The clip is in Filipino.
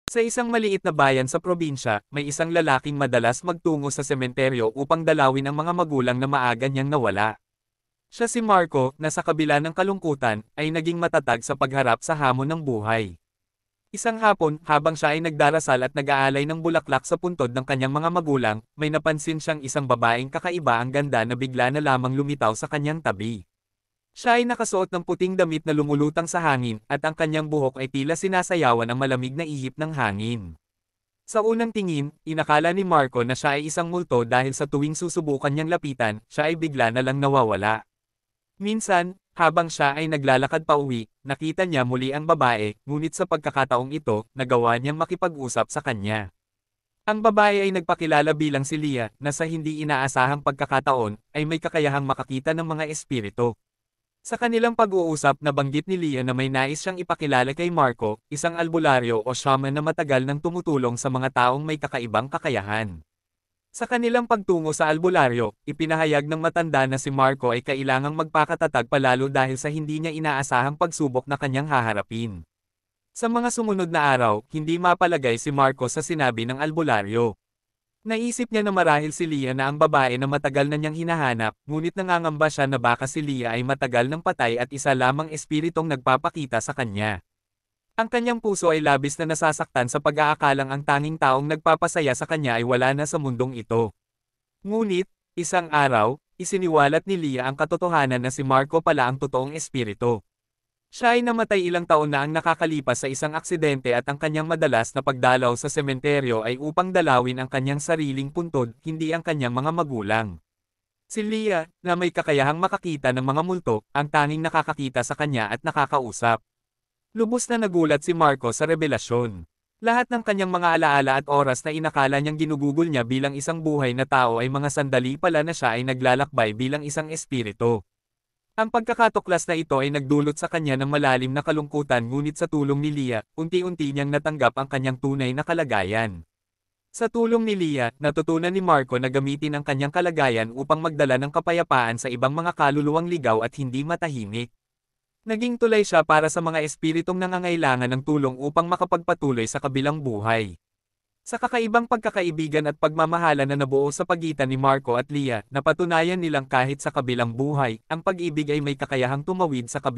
Sa isang maliit na bayan sa probinsya, may isang lalaking madalas magtungo sa sementeryo upang dalawin ang mga magulang na maaga niyang nawala. Siya si Marco, na sa kabila ng kalungkutan, ay naging matatag sa pagharap sa hamon ng buhay. Isang hapon, habang siya ay nagdarasal at nag-aalay ng bulaklak sa puntod ng kanyang mga magulang, may napansin siyang isang babaeng kakaiba ang ganda na bigla na lamang lumitaw sa kanyang tabi. Siya ay nakasuot ng puting damit na lumulutang sa hangin, at ang kanyang buhok ay tila sinasayawan ng malamig na ihip ng hangin. Sa unang tingin, inakala ni Marco na siya ay isang multo dahil sa tuwing susubukan niyang lapitan, siya ay bigla na lang nawawala. Minsan, habang siya ay naglalakad pauwi, nakita niya muli ang babae, ngunit sa pagkakataong ito, nagawa niyang makipag-usap sa kanya. Ang babae ay nagpakilala bilang si Leah, na sa hindi inaasahang pagkakataon, ay may kakayahang makakita ng mga espiritu. Sa kanilang pag-uusap, nabanggit ni Leah na may nais siyang ipakilala kay Marco, isang albularyo o shaman na matagal nang tumutulong sa mga taong may kakaibang kakayahan. Sa kanilang pagtungo sa albularyo, ipinahayag ng matanda na si Marco ay kailangang magpakatatag palalo dahil sa hindi niya inaasahang pagsubok na kanyang haharapin. Sa mga sumunod na araw, hindi mapalagay si Marco sa sinabi ng albularyo. Naisip niya na marahil si Leah na ang babae na matagal na niyang hinahanap, ngunit nangangamba siya na baka si Leah ay matagal ng patay at isa lamang espiritong nagpapakita sa kanya. Ang kanyang puso ay labis na nasasaktan sa pag-aakalang ang tanging taong nagpapasaya sa kanya ay wala na sa mundong ito. Ngunit, isang araw, isiniwalat ni Leah ang katotohanan na si Marco pala ang totoong espiritu. Siya ay namatay ilang taon na ang nakakalipas sa isang aksidente at ang kanyang madalas na pagdalaw sa sementeryo ay upang dalawin ang kanyang sariling puntod, hindi ang kanyang mga magulang. Si Leah, na may kakayahang makakita ng mga multo, ang tanging nakakakita sa kanya at nakakausap. Lubos na nagulat si Marco sa revelasyon. Lahat ng kanyang mga alaala at oras na inakala niyang ginugugol niya bilang isang buhay na tao ay mga sandali pala na siya ay naglalakbay bilang isang espiritu. Ang pagkakatuklas na ito ay nagdulot sa kanya ng malalim na kalungkutan ngunit sa tulong ni Leah, unti-unti niyang natanggap ang kanyang tunay na kalagayan. Sa tulong ni Leah, natutunan ni Marco na gamitin ang kanyang kalagayan upang magdala ng kapayapaan sa ibang mga kaluluwang ligaw at hindi matahimik. Naging tulay siya para sa mga espiritong nangangailangan ng tulong upang makapagpatuloy sa kabilang buhay. Sa kakaibang pagkakaibigan at pagmamahalan na nabuo sa pagitan ni Marco at Leah, napatunayan nilang kahit sa kabilang buhay, ang pag-ibig ay may kakayahang tumawid sa kabilang